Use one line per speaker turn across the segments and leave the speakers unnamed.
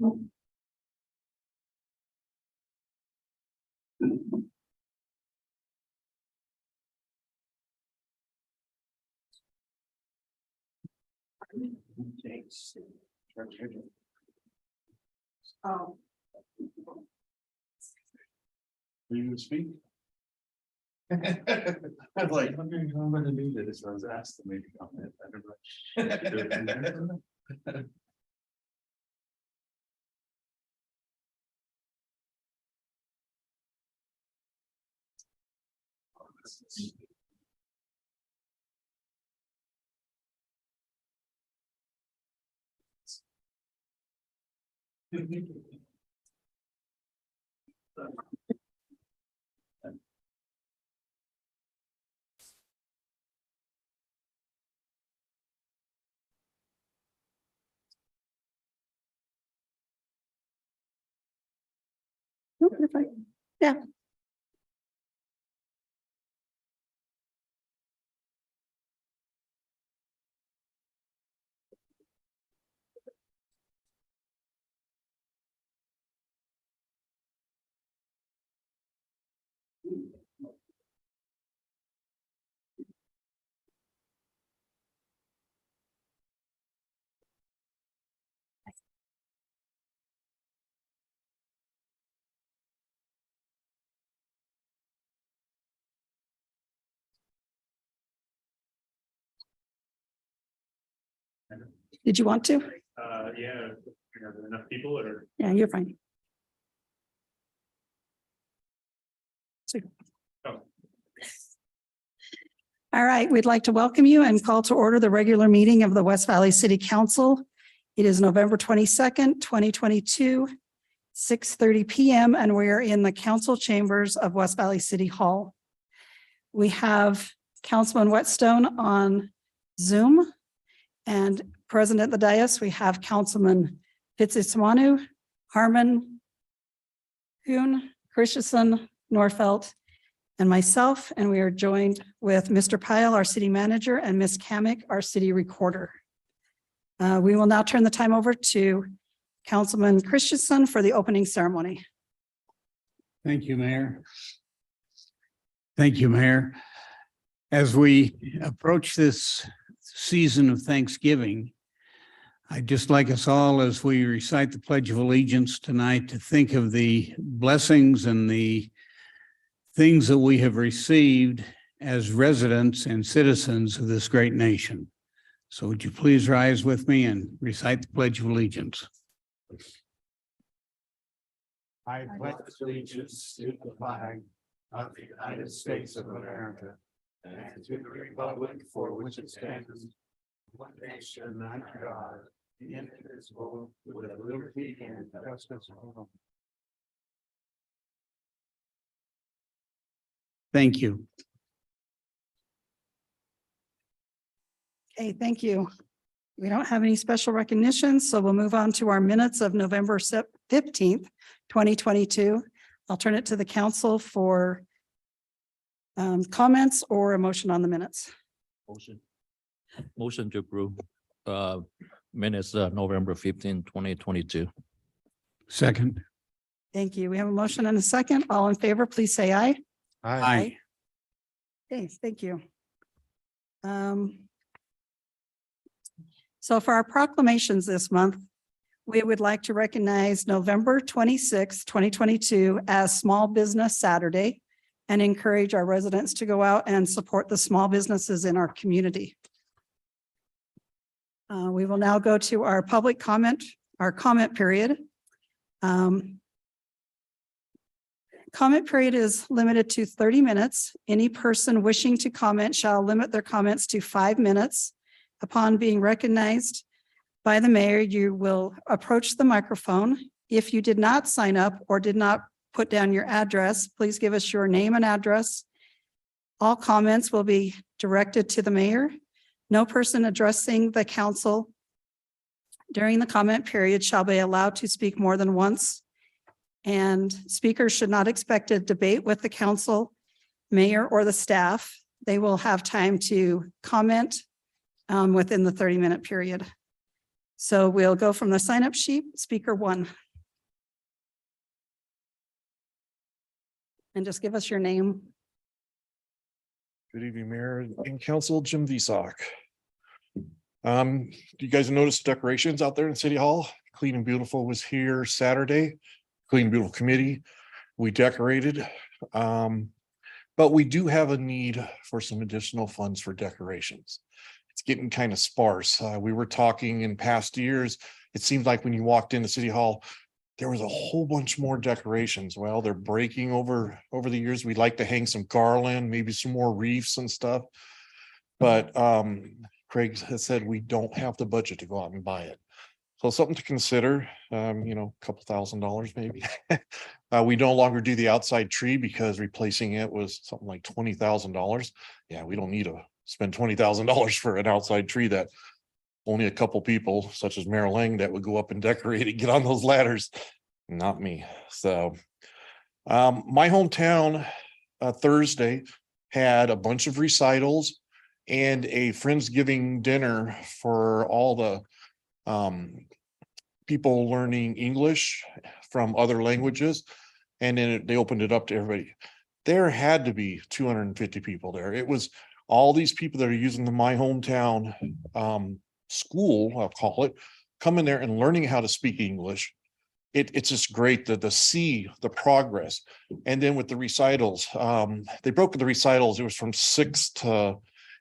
Oh.
Will you speak? I was like, I'm going to do this. I was asked to make a comment. I don't know.
Oh, you're fine. Yeah. Did you want to?
Yeah, are there enough people or?
Yeah, you're fine.
Oh.
All right, we'd like to welcome you and call to order the regular meeting of the West Valley City Council. It is November 22nd, 2022, 6:30 PM, and we are in the council chambers of West Valley City Hall. We have Councilman Whetstone on Zoom, and present at the dais, we have Councilman Fitzsimonu, Harmon, Kuhn, Christensen, Norfelt, and myself, and we are joined with Mr. Pyle, our city manager, and Ms. Kamick, our city recorder. We will now turn the time over to Councilman Christensen for the opening ceremony.
Thank you, Mayor. Thank you, Mayor. As we approach this season of Thanksgiving, I'd just like us all, as we recite the Pledge of Allegiance tonight, to think of the blessings and the things that we have received as residents and citizens of this great nation. So would you please rise with me and recite the Pledge of Allegiance? I pledge allegiance to the flag of the United States of America and to the republic for which it stands, one nation under God, indivisible, with liberty and justice for all. Thank you.
Okay, thank you. We don't have any special recognitions, so we'll move on to our minutes of November 15th, 2022. I'll turn it to the council for comments or a motion on the minutes.
Motion to approve minutes November 15, 2022.
Second.
Thank you. We have a motion and a second. All in favor, please say aye.
Aye.
Okay, thank you. So for our proclamations this month, we would like to recognize November 26, 2022 as Small Business Saturday and encourage our residents to go out and support the small businesses in our community. We will now go to our public comment, our comment period. Comment period is limited to 30 minutes. Any person wishing to comment shall limit their comments to 5 minutes. Upon being recognized by the mayor, you will approach the microphone. If you did not sign up or did not put down your address, please give us your name and address. All comments will be directed to the mayor. No person addressing the council during the comment period shall be allowed to speak more than once. And speakers should not expect a debate with the council, mayor, or the staff. They will have time to comment within the 30-minute period. So we'll go from the sign-up sheet, speaker one. And just give us your name.
Good evening, Mayor and Council, Jim Visock. Do you guys notice decorations out there in City Hall? Clean and Beautiful was here Saturday. Clean and Beautiful Committee, we decorated. But we do have a need for some additional funds for decorations. It's getting kind of sparse. We were talking in past years, it seemed like when you walked into City Hall, there was a whole bunch more decorations. Well, they're breaking over the years. We'd like to hang some garland, maybe some more wreaths and stuff. But Craig has said we don't have the budget to go out and buy it. So something to consider, a couple $1,000s maybe. We no longer do the outside tree because replacing it was something like $20,000. Yeah, we don't need to spend $20,000 for an outside tree that only a couple people such as Mayor Lang that would go up and decorate and get on those ladders. Not me. So my hometown Thursday had a bunch of recitals and a Friendsgiving dinner for all the people learning English from other languages. And then they opened it up to everybody. There had to be 250 people there. It was all these people that are using the My Hometown school, I'll call it, coming there and learning how to speak English. It's just great to see the progress. And then with the recitals, they broke the recitals. It was from 6 to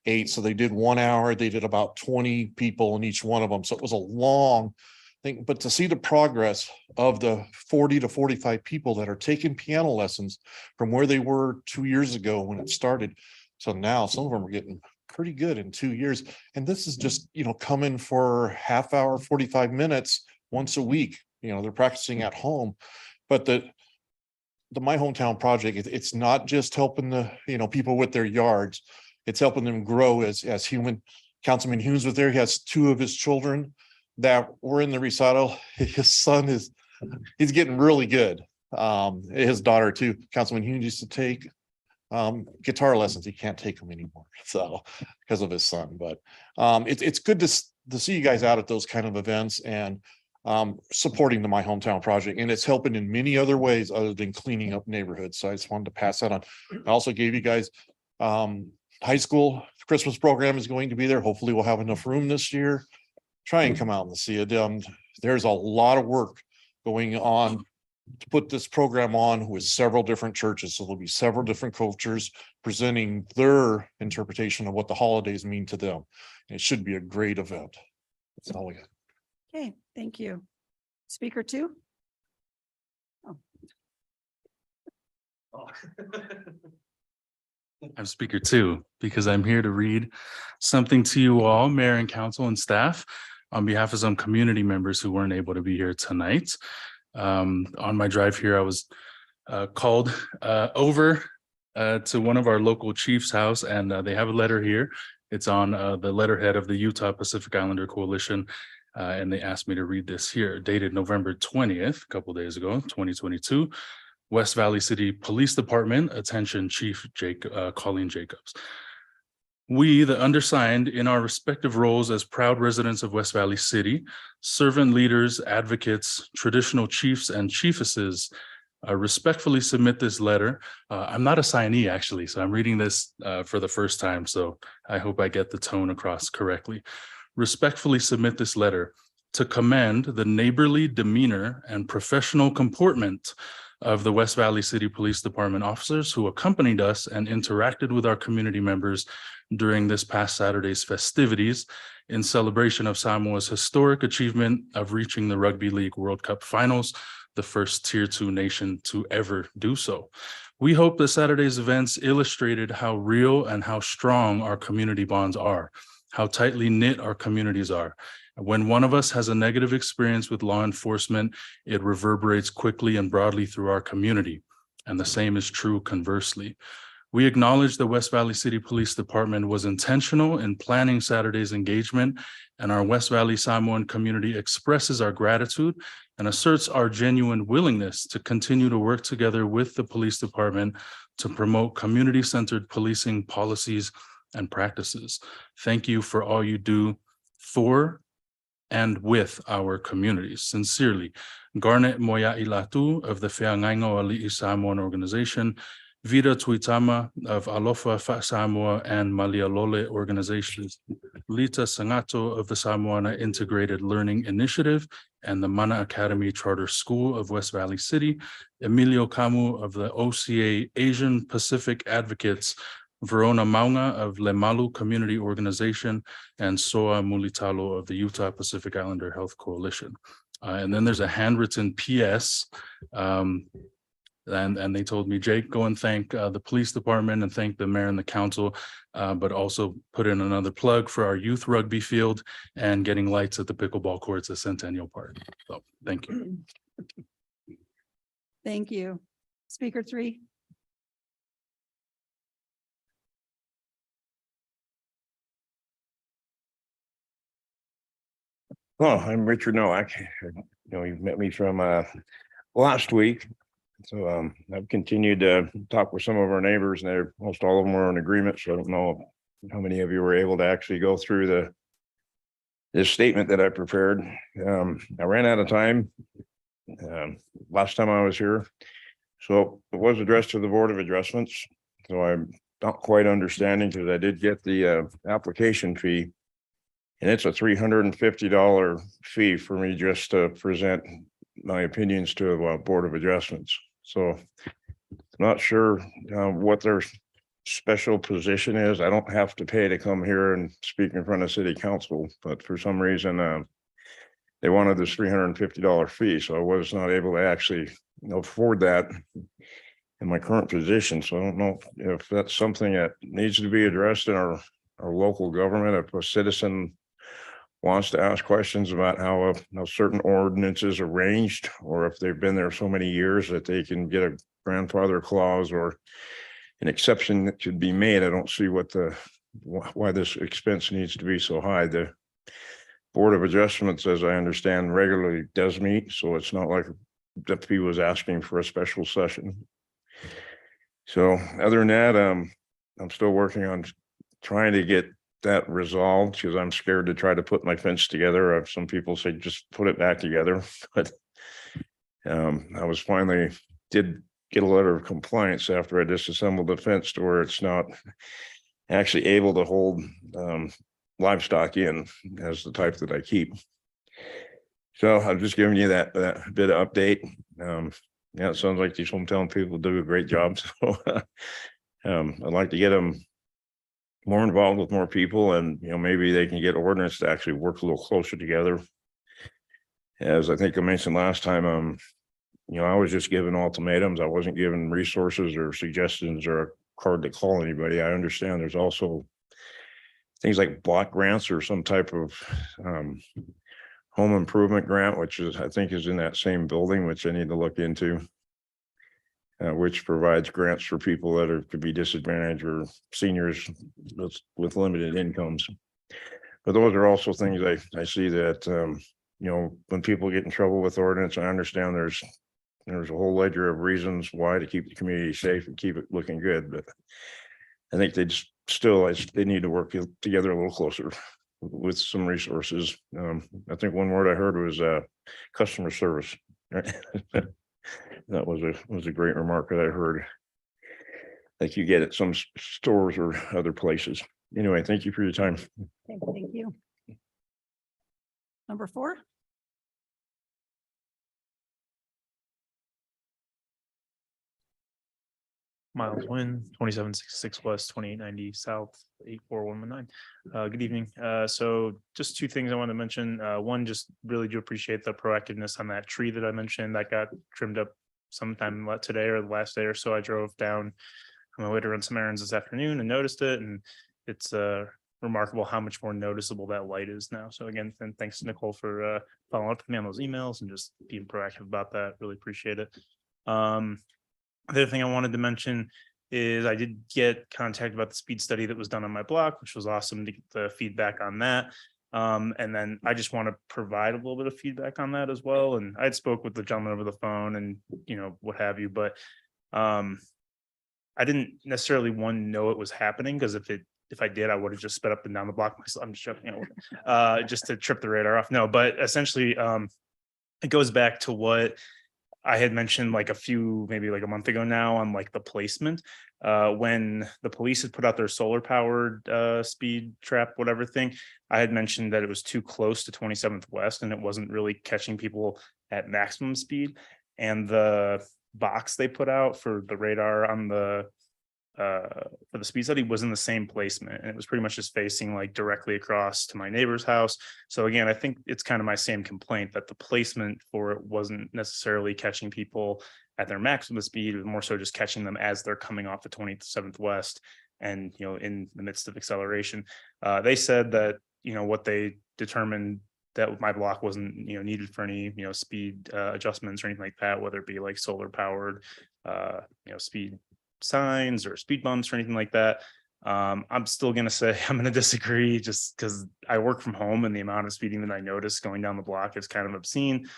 8. So they did 1 hour. They did about 20 people in each one of them. So it was a long thing, but to see the progress of the 40 to 45 people that are taking piano lessons from where they were 2 years ago when it started. So now some of them are getting pretty good in 2 years. And this is just, coming for half hour, 45 minutes once a week. They're practicing at home, but the My Hometown project, it's not just helping the, people with their yards. It's helping them grow as human. Councilman Humes was there. He has 2 of his children that were in the recital. His son he's getting really good. His daughter too. Councilman Humes used to take guitar lessons. He can't take them anymore. So because of his son, but it's good to see you guys out at those kind of events and supporting the My Hometown project, and it's helping in many other ways other than cleaning up neighborhoods. So I just wanted to pass that on. I also gave you guys high school Christmas program is going to be there. Hopefully we'll have enough room this year. Try and come out and see it. There's a lot of work going on to put this program on with several different churches. So there'll be several different cultures presenting their interpretation of what the holidays mean to them. And it should be a great event. That's all we got.
Okay, thank you. Speaker two.
I'm speaker two because I'm here to read something to you all, Mayor and Council and staff, on behalf of some community members who weren't able to be here tonight. On my drive here, I was called over to one of our local chiefs' house, and they have a letter here. It's on the letterhead of the Utah Pacific Islander Coalition, and they asked me to read this here, dated November 20th, a couple days ago, 2022. West Valley City Police Department, attention Chief Colleen Jacobs. We, the undersigned, in our respective roles as proud residents of West Valley City, servant leaders, advocates, traditional chiefs, and chiefesses, respectfully submit this letter. I'm not a signee, actually, so I'm reading this for the first time, so I hope I get the tone across correctly. Respectfully submit this letter to commend the neighborly demeanor and professional comportment of the West Valley City Police Department officers who accompanied us and interacted with our community members during this past Saturday's festivities in celebration of Samoa's historic achievement of reaching the Rugby League World Cup Finals, the first Tier 2 nation to ever do so. We hope that Saturday's events illustrated how real and how strong our community bonds are, how tightly knit our communities are. When one of us has a negative experience with law enforcement, it reverberates quickly and broadly through our community. And the same is true conversely. We acknowledge the West Valley City Police Department was intentional in planning Saturday's engagement, and our West Valley Samoan community expresses our gratitude and asserts our genuine willingness to continue to work together with the police department to promote community-centered policing policies and practices. Thank you for all you do for and with our communities. Sincerely, Garnet Moya Ilatu of the Feangaingo Ali'i Samoan Organization, Vida Tuitama of Alofa Samoa and Malialole organizations, Lita Sangato of the Samoana Integrated Learning Initiative and the Mana Academy Charter School of West Valley City, Emilio Camu of the OCA Asian Pacific Advocates, Verona Maunga of Lemalu Community Organization, and Soa Mulitalo of the Utah Pacific Islander Health Coalition. And then there's a handwritten PS. And they told me, Jake, go and thank the police department and thank the mayor and the council, but also put in another plug for our youth rugby field and getting lights at the pickleball courts at Centennial Park. So thank you.
Thank you. Speaker 3.
Oh, I'm Richard Nowak. You've met me from last week. So I've continued to talk with some of our neighbors, and they're most all of them are in agreement. So I don't know how many of you were able to actually go through this statement that I prepared. I ran out of time last time I was here. So it was addressed to the Board of Adjustments. So I'm not quite understanding, because I did get the application fee. And it's a $350 fee for me just to present my opinions to a Board of Adjustments. So I'm not sure what their special position is. I don't have to pay to come here and speak in front of City Council, but for some reason they wanted this $350 fee. So I was not able to actually afford that in my current position. So I don't know if that's something that needs to be addressed in our local government. If a citizen wants to ask questions about how certain ordinances are arranged, or if they've been there so many years that they can get a grandfather clause or an exception that should be made. I don't see why this expense needs to be so high. The Board of Adjustments, as I understand, regularly does meet, so it's not like the fee was asking for a special session. So other than that, I'm still working on trying to get that resolved, because I'm scared to try to put my fence together. Some people say just put it back together, but I was finally did get a letter of compliance after I disassembled the fence to where it's not actually able to hold livestock in as the type that I keep. So I'm just giving you that bit of update. Yeah, it sounds like these hometown people do a great job. So I'd like to get them more involved with more people, and maybe they can get ordinance to actually work a little closer together. As I think I mentioned last time, I was just given ultimatums. I wasn't given resources or suggestions or a card to call anybody. I understand there's also things like block grants or some type of home improvement grant, which I think is in that same building, which I need to look into. Which provides grants for people that could be disadvantaged or seniors with limited incomes. But those are also things I see that, when people get in trouble with ordinance, I understand there's a whole ledger of reasons why to keep the community safe and keep it looking good. But I think they need to work together a little closer with some resources. I think one word I heard was customer service. That was a great remark that I heard, like you get at some stores or other places. Anyway, thank you for your time.
Thank you. Number 4.
Miles Wynn, 2766 West, 2890 South, 84119. Good evening. So just 2 things I want to mention. One, just really do appreciate the proactiveness on that tree that I mentioned that got trimmed up sometime today or the last day or so. I drove down on my way to run some errands this afternoon and noticed it, and it's remarkable how much more noticeable that light is now. So again, thanks to Nicole for following up with me on those emails and just being proactive about that. Really appreciate it. The other thing I wanted to mention is I did get contact about the speed study that was done on my block, which was awesome to get the feedback on that. And then I just want to provide a little bit of feedback on that as well. And I'd spoke with the gentleman over the phone and, what have you, but I didn't necessarily know it was happening, because if it if I did, I would have just sped up and down the block myself. I'm just joking, just to trip the radar off. No, but essentially, it goes back to what I had mentioned like maybe like a month ago now on like the placement. When the police had put out their solar powered speed trap, whatever thing, I had mentioned that it was too close to 27th West and it wasn't really catching people at maximum speed. And the box they put out for the radar on the for the speed study was in the same placement, and it was pretty much just facing like directly across to my neighbor's house. So again, I think it's kind of my same complaint that the placement for it wasn't necessarily catching people at their maximum speed, it was more so just catching them as they're coming off the 27th West and, you know, in the midst of acceleration. They said that, you know, what they determined that my block wasn't, you know, needed for any, you know, speed adjustments or anything like that, whether it be like solar powered, you know, speed signs or speed bumps or anything like that. I'm still going to say I'm going to disagree just because I work from home and the amount of speeding that I notice going down the block is kind of obscene.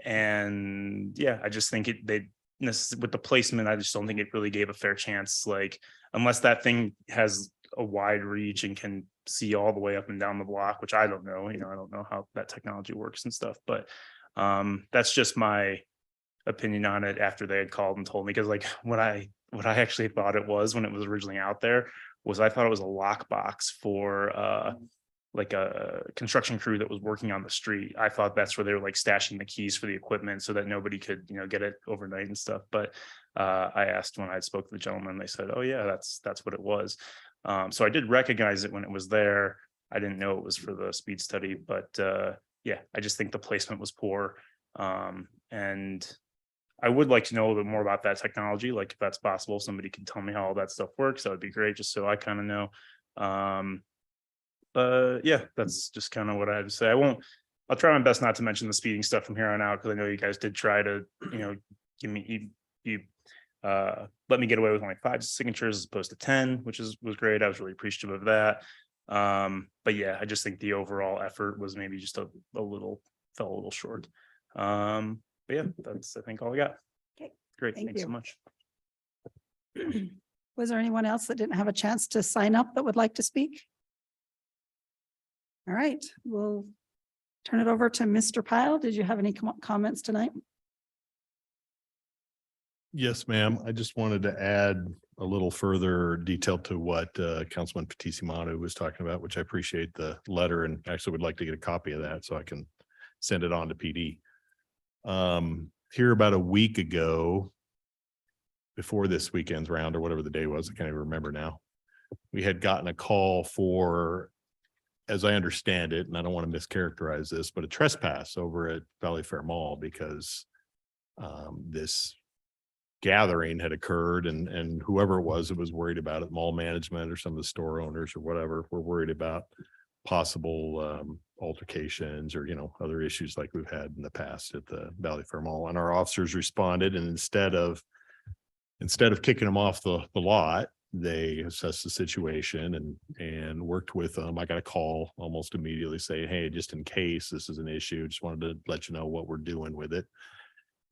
And yeah, I just think with the placement, I just don't think it really gave a fair chance. Like, unless that thing has a wide reach and can see all the way up and down the block, which I don't know, you know, I don't know how that technology works and stuff, but that's just my opinion on it after they had called and told me. Because like what I actually thought it was when it was originally out there was I thought it was a lockbox for like a construction crew that was working on the street. I thought that's where they were like stashing the keys for the equipment so that nobody could, you know, get it overnight and stuff. But I asked when I spoke to the gentleman, they said, oh yeah, that's what it was. So I did recognize it when it was there. I didn't know it was for the speed study, but yeah, I just think the placement was poor. And I would like to know a little bit more about that technology. Like if that's possible, somebody can tell me how all that stuff works. That would be great, just so I kind of know. But yeah, that's just kind of what I had to say. I'll try my best not to mention the speeding stuff from here on out, because I know you guys did try to, you know, give me, you let me get away with only 5 signatures as opposed to 10, which was great. I was really appreciative of that. But yeah, I just think the overall effort was maybe just fell a little short. But yeah, that's I think all I got.
Okay,
great.
thank
Thanks
you
so much.
Was there anyone else that didn't have a chance to sign up that would like to speak? All right, we'll turn it over to Mr. Pyle. Did you have any comments tonight?
Yes, ma'am. I just wanted to add a little further detail to what Councilman Patissimo was talking about, which I appreciate the letter, and actually would like to get a copy of that so I can send it on to PD. Here about a week ago, before this weekend's round or whatever the day was, I can't even remember now, we had gotten a call for, as I understand it, and I don't want to mischaracterize this, but a trespass over at Valley Fair Mall, because this gathering had occurred, and whoever it was worried about it, mall management or some of the store owners or whatever, were worried about possible altercations or, you know, other issues like we've had in the past at the Valley Fair Mall. And our officers responded, and instead of kicking them off the lot, they assessed the situation and worked with them. I got a call almost immediately saying, hey, just in case this is an issue, just wanted to let you know what we're doing with it.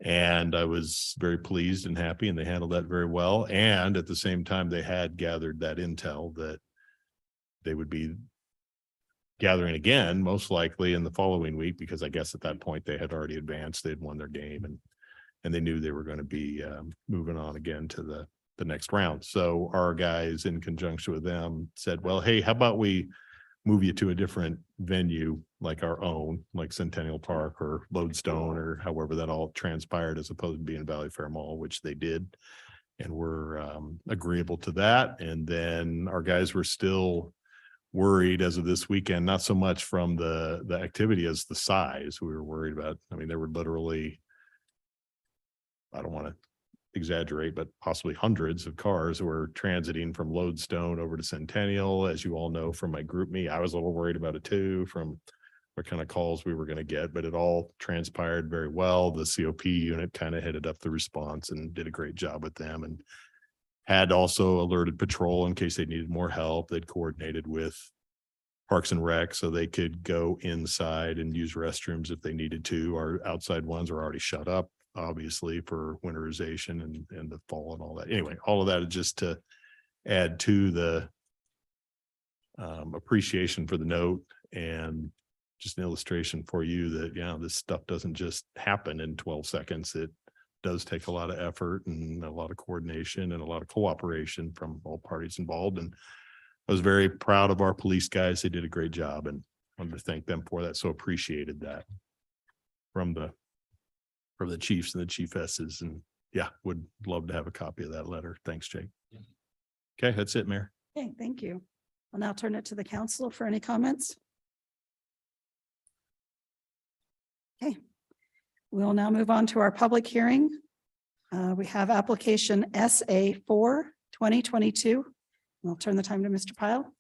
And I was very pleased and happy, and they handled that very well. And at the same time, they had gathered that intel that they would be gathering again, most likely in the following week, because I guess at that point they had already advanced, they'd won their game, and they knew they were going to be moving on again to the next round. So our guys, in conjunction with them, said, well, hey, how about we move you to a different venue, like our own, like Centennial Park or Lodestone, or however that all transpired, as opposed to being Valley Fair Mall, which they did. And we're agreeable to that. And then our guys were still worried as of this weekend, not so much from the activity as the size. We were worried about, I mean, there were literally, I don't want to exaggerate, but possibly hundreds of cars were transiting from Lodestone over to Centennial. As you all know from my group me, I was a little worried about it too, from what kind of calls we were going to get, but it all transpired very well. The COP unit kind of headed up the response and did a great job with them, and had also alerted patrol in case they needed more help. They'd coordinated with Parks and Rec so they could go inside and use restrooms if they needed to. Our outside ones are already shut up, obviously, for winterization and the fall and all that. Anyway, all of that is just to add to the appreciation for the note and just an illustration for you that, yeah, this stuff doesn't just happen in 12 seconds. It does take a lot of effort and a lot of coordination and a lot of cooperation from all parties involved. And I was very proud of our police guys. They did a great job and wanted to thank them for that. So appreciated that from the chiefs and the chiefesses. And yeah, would love to have a copy of that letter. Thanks, Jake. Okay, that's it, Mayor.
Okay, thank you. I'll now turn it to the council for any comments. Okay, we'll now move on to our public hearing. We have application SA 4 2022. I'll turn the time to Mr. Pyle.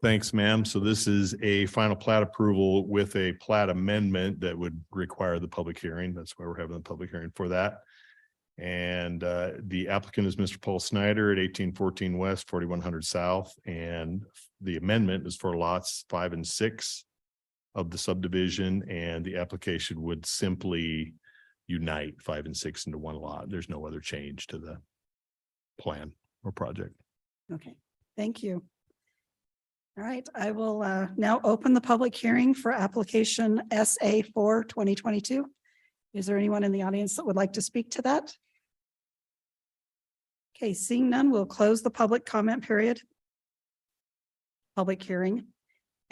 Thanks, ma'am. So this is a final plat approval with a plat amendment that would require the public hearing. That's why we're having the public hearing for that. And the applicant is Mr. Paul Snyder at 1814 West, 4100 South. And the amendment is for lots 5 and 6 of the subdivision, and the application would simply unite 5 and 6 into one lot. There's no other change to the plan or project.
Okay, thank you. All right, I will now open the public hearing for application SA 4 2022. Is there anyone in the audience that would like to speak to that? Okay, seeing none, we'll close the public comment period. Public hearing.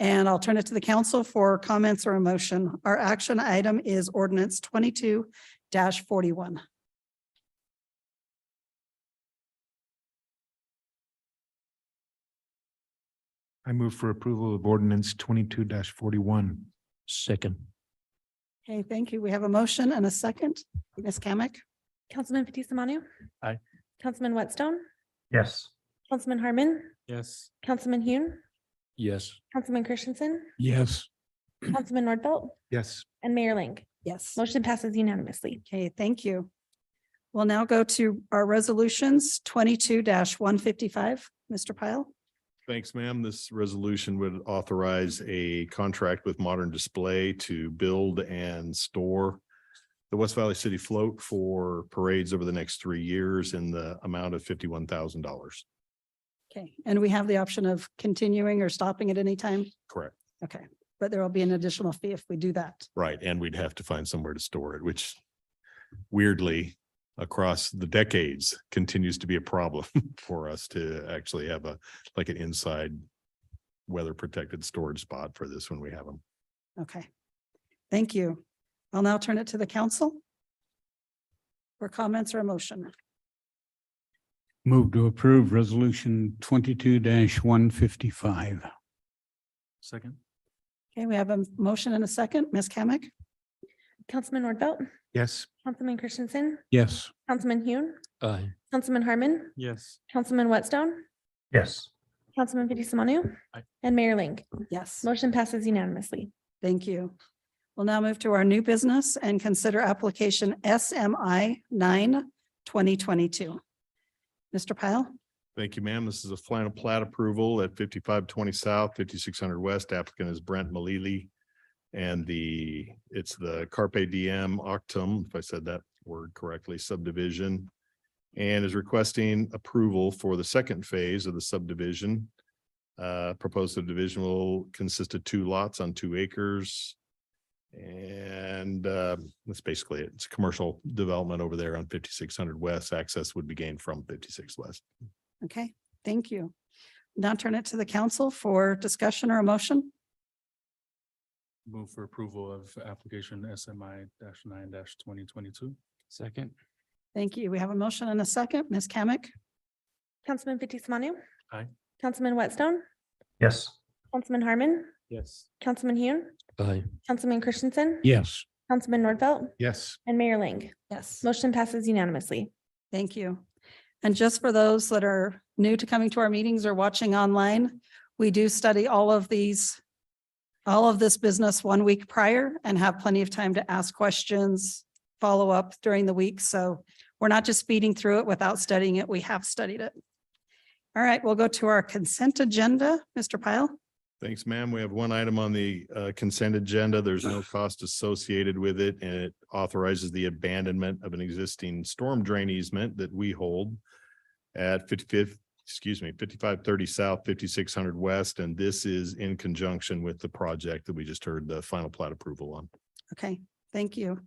And I'll turn it to the council for comments or a motion. Our action item is ordinance 22-41.
I move for approval of ordinance 22-41.
Second.
Okay, thank you. We have a motion and a second. Ms. Kamic?
Councilman Fitzie Umanu.
Aye.
Councilman Whitstone,
Yes.
Councilman Harmon,
Yes.
Councilman Hune,
Yes.
Councilman Christensen,
Yes.
Councilman Nordfelt,
Yes.
and Mayor Ling.
Yes.
Motion passes unanimously.
Okay, thank you. We'll now go to our resolutions 22-155. Mr. Pyle?
Thanks, ma'am. This resolution would authorize a contract with Modern Display to build and store the West Valley City Float for parades over the next 3 years in the amount of $51,000.
Okay, and we have the option of continuing or stopping at any time?
Correct.
Okay, but there will be an additional fee if we do that.
Right. And we'd have to find somewhere to store it, which weirdly across the decades continues to be a problem for us to actually have like an inside weather protected storage spot for this when we have them.
Okay, thank you. I'll now turn it to the council for comments or a motion.
Move to approve resolution 22-155.
Second.
Okay, we have a motion and a second. Ms. Kamic?
Councilman Nordfelt,
Yes.
Councilman Christensen,
Yes.
Councilman Hune,
Aye.
Councilman Harmon,
Yes.
Councilman Whitstone,
Yes.
Councilman Fitzie Umanu,
Aye.
and Mayor Ling.
Yes,
Motion passes unanimously.
thank you. We'll now move to our new business and consider application SMI 9 2022. Mr. Pyle?
Thank you, ma'am. This is a final plat approval at 5520 South, 5600 West. Applicant is Brent Malili. And it's the Carpe Diem Octum, if I said that word correctly, subdivision. And is requesting approval for the second phase of the subdivision. Proposed subdivision will consist of 2 lots on 2 acres. And that's basically it. It's a commercial development over there on 5600 West. Access would be gained from 56 West.
Okay, thank you. Now turn it to the council for discussion or a motion.
Move for approval of application SMI -9 2022. Second.
Thank you. We have a motion and a second. Ms. Kamic?
Councilman Fitzie Umanu.
Aye.
Councilman Whitstone,
Yes.
Councilman Harmon,
Yes.
Councilman Hune,
Aye.
Councilman Christensen,
Yes.
Councilman Nordfelt,
Yes.
and Mayor Ling.
Yes.
Motion passes unanimously.
Thank you. And just for those that are new to coming to our meetings or watching online, we do study all of this business 1 week prior and have plenty of time to ask questions, follow up during the week. So we're not just speeding through it without studying it. We have studied it. All right, we'll go to our consent agenda. Mr. Pyle?
Thanks, ma'am. We have one item on the consent agenda. There's no cost associated with it, and it authorizes the abandonment of an existing storm drain easement that we hold at 5530 South, 5600 West, and this is in conjunction with the project that we just heard the final plat approval on.
Okay, thank you.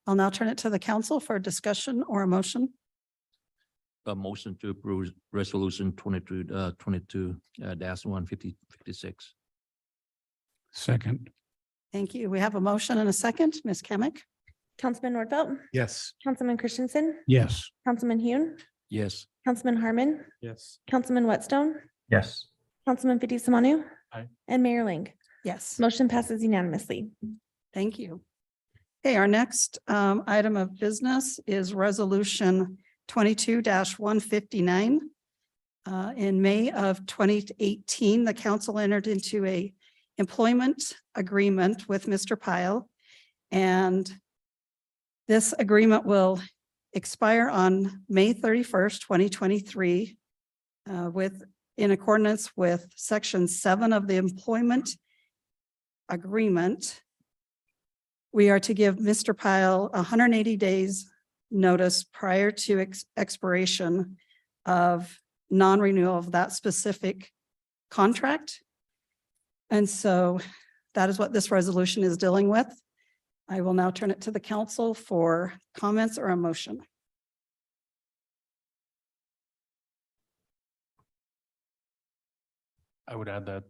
I'll now turn it to the council for a discussion or a motion.
A motion to approve resolution 22 dash 156.
Second.
Thank you. We have a motion and a second. Ms. Kamic?
Councilman Nordfelt,
Yes.
Councilman Christensen,
Yes.
Councilman Hune,
Yes.
Councilman Harmon,
Yes.
Councilman Whitstone,
Yes.
Councilman Fitzie Umanu.
Aye.
And Mayor Ling.
Yes,
Motion passes unanimously.
thank you. Okay, our next item of business is resolution 22-159. In May of 2018, the council entered into a employment agreement with Mr. Pyle. And this agreement will expire on May 31st, 2023, in accordance with section 7 of the employment agreement. We are to give Mr. Pyle 180 days notice prior to expiration of non-renewal of that specific contract. And so that is what this resolution is dealing with. I will now turn it to the council for comments or a motion.
I would add that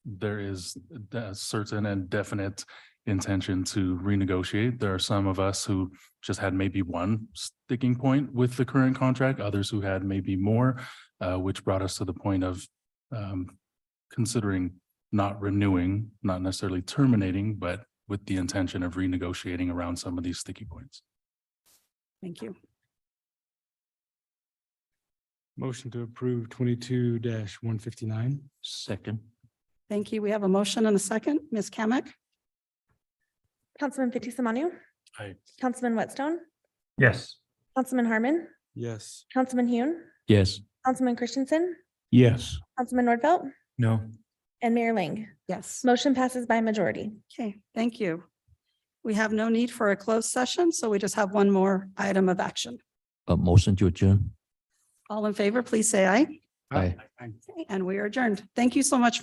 there is a certain and definite intention to renegotiate. There are some of us who just had maybe one sticking point with the current contract, others who had maybe more, which brought us to the point of considering not renewing, not necessarily terminating, but with the intention of renegotiating around some of these sticky points.
Thank you.
Motion to approve 22-159.
Second.
Thank you. We have a motion and a second. Ms. Kamic?
Councilman Fitzie Umanu.
Aye.
Councilman Whitstone,
Yes.
Councilman Harmon,
Yes.
Councilman Hune,
Yes.
Councilman Christensen,
Yes.
Councilman Nordfelt,
No.
and Mayor Ling.
Yes.
Motion passes by majority.
Okay, thank you. We have no need for a closed session, so we just have one more item of action.
A motion to adjourn.
All in favor, please say aye.
Aye.
And we are adjourned. Thank you so much.